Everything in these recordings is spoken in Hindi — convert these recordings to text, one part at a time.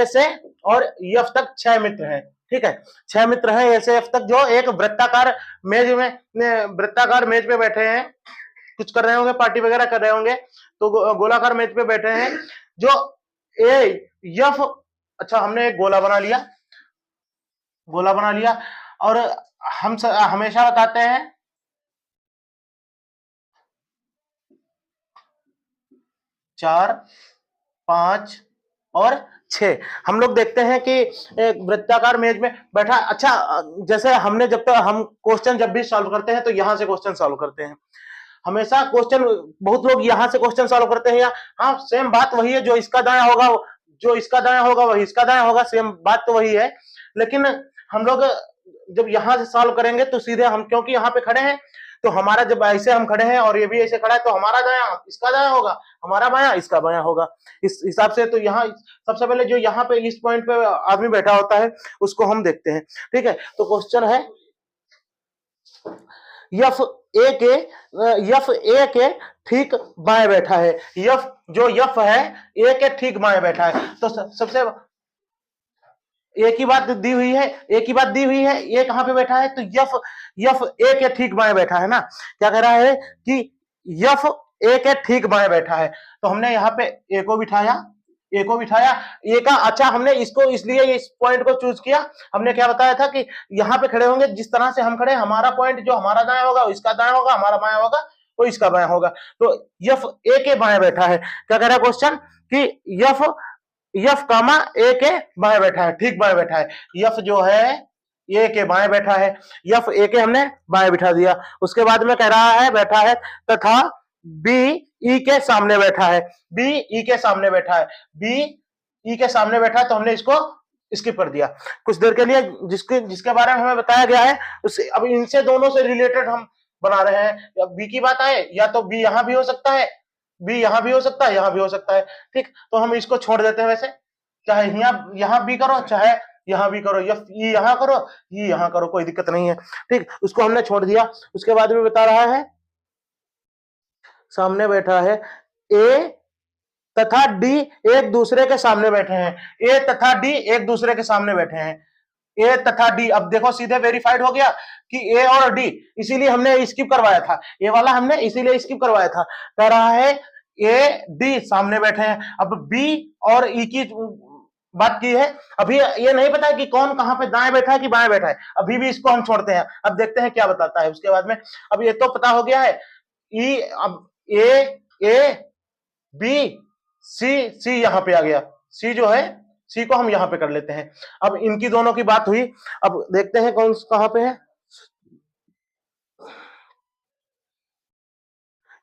से और एफ तक 6 मित्र हैं, ठीक है, 6 मित्र हैं ए से एफ तक, जो एक वृत्ताकार मेज पे बैठे हैं, कुछ कर रहे होंगे, पार्टी वगैरह कर रहे होंगे, तो गोलाकार मेज पे बैठे हैं, जो ए एफ, अच्छा हमने एक गोला बना लिया, और हम हमेशा बताते हैं 4, 5 और 6। हम लोग देखते हैं कि एक वृत्ताकार मेज में बैठा, अच्छा जैसे हमने जब तक हम क्वेश्चन जब भी सॉल्व करते हैं तो यहां से क्वेश्चन सॉल्व करते हैं, हमेशा क्वेश्चन, बहुत लोग यहां से क्वेश्चन सॉल्व करते हैं, या हाँ सेम बात वही है, जो इसका दाया होगा वही इसका दाया होगा, सेम बात तो वही है, लेकिन हम लोग जब यहां से सॉल्व करेंगे तो सीधे हम, क्योंकि यहाँ पे खड़े हैं, तो हमारा जब ऐसे हम खड़े हैं और ये भी ऐसे खड़ा है, तो हमारा दाया इसका दाया होगा, हमारा बाया इसका बाया होगा, इस हिसाब से। तो यहाँ सबसे पहले जो यहाँ पे इस पॉइंट पे आदमी बैठा होता है उसको हम देखते हैं, ठीक है। तो क्वेश्चन है एफ ए के ठीक बाएं बैठा है, एफ है ए के ठीक बाएं बैठा है, तो सबसे एक ही बात दी हुई है, ये कहां पे बैठा है, तो यफ ए के ठीक बाएं बैठा है ना, क्या कह रहा है कि यफ ए के ठीक बाएं बैठा है, तो हमने यहाँ पे ए को बिठाया, ए का, अच्छा हमने इसको इसलिए इस पॉइंट को चूज किया, हमने क्या बताया था कि यहाँ पे खड़े होंगे, जिस तरह से हम खड़े, हमारा पॉइंट जो हमारा दाया होगा वो इसका दाया होगा, हमारा बाया होगा वो इसका बाया होगा, तो यफ ए के बाएं बैठा है। क्या कह रहा है क्वेश्चन कि यफ कामा ए के बाएं बैठा है, ठीक बाएं बैठा है, यफ जो है ए के बाएं बैठा है, यफ ए के हमने बाएं बिठा दिया। उसके बाद में कह रहा है बैठा है तथा बी ई के सामने बैठा है, बी ई के सामने बैठा है, तो हमने इसको स्किप कर दिया कुछ देर के लिए, जिसके बारे में हमें बताया गया है उसे, अब इनसे दोनों से रिलेटेड हम बना रहे हैं, बी की बात आए, या तो बी यहां भी हो सकता है, यहां भी हो सकता है, ठीक, तो हम इसको छोड़ देते हैं, वैसे चाहे यहां बी करो, चाहे यहां भी करो, या यहां करो, कोई दिक्कत नहीं है, ठीक, उसको हमने छोड़ दिया। उसके बाद में बता रहा है सामने बैठा है ए तथा डी एक दूसरे के सामने बैठे हैं, ए तथा डी एक दूसरे के सामने बैठे हैं, ए तथा डी, अब देखो सीधे वेरीफाइड हो गया कि ए और डी, इसीलिए हमने स्किप करवाया था, ये वाला हमने इसीलिए स्किप करवाया था। कह रहा है ए डी सामने बैठे हैं, अब बी और ई की बात की है, अभी ये नहीं पता है कि कौन कहां पे दाएं बैठा है कि बाएं बैठा है, अभी भी इसको हम छोड़ते हैं, अब देखते हैं क्या बताता है उसके बाद में। अब ये तो पता हो गया है, ई, अब ए बी सी यहां पे आ गया, सी जो है, सी को हम यहां पे कर लेते हैं। अब इनकी दोनों की बात हुई, अब देखते हैं कौन कहां पे है,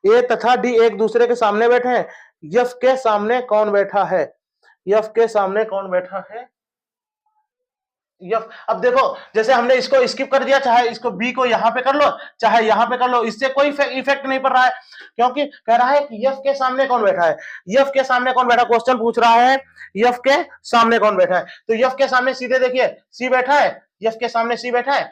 ए तथा डी एक दूसरे के सामने बैठे हैं, एफ के सामने कौन बैठा है, यफ, अब देखो जैसे हमने इसको स्किप कर दिया, चाहे इसको बी को यहां पे कर लो, चाहे यहां पे कर लो, इससे कोई इफेक्ट नहीं पड़ रहा है, क्योंकि कह रहा है कि यफ के सामने कौन बैठा है, क्वेश्चन पूछ रहा है यफ के सामने कौन बैठा है, तो यफ के सामने सीधे देखिए सी बैठा है, यफ के सामने सी बैठा है,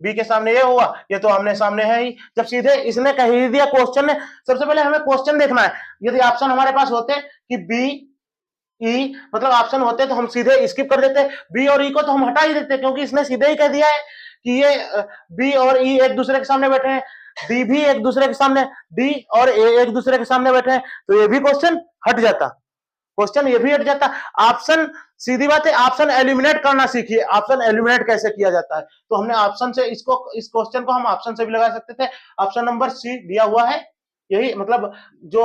बी के सामने ये हुआ, ये तो हमने सामने है ही, जब सीधे इसने कह ही दिया क्वेश्चन ने, सबसे पहले हमें क्वेश्चन देखना है, यदि ऑप्शन हमारे पास होते कि बी ई, मतलब ऑप्शन होते तो हम सीधे स्किप कर देते, बी और ई को तो हम हटा ही देते, क्योंकि इसने सीधे ही कह दिया है कि ये बी और ई एक दूसरे के सामने बैठे हैं, डी भी एक दूसरे के सामने, डी और ए एक दूसरे के सामने बैठे हैं, तो ये भी क्वेश्चन हट जाता, ऑप्शन, सीधी बात है, ऑप्शन एलिमिनेट करना सीखिए, ऑप्शन एलिमिनेट कैसे किया जाता है, तो हमने ऑप्शन से इस क्वेश्चन को हम ऑप्शन से भी लगा सकते थे, ऑप्शन नंबर सी दिया हुआ है, यही मतलब जो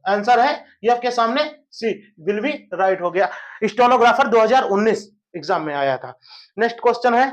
आंसर है एफ के सामने सी विल बी राइट हो गया, स्टेनोग्राफर 2019 एग्जाम में आया था। नेक्स्ट क्वेश्चन है,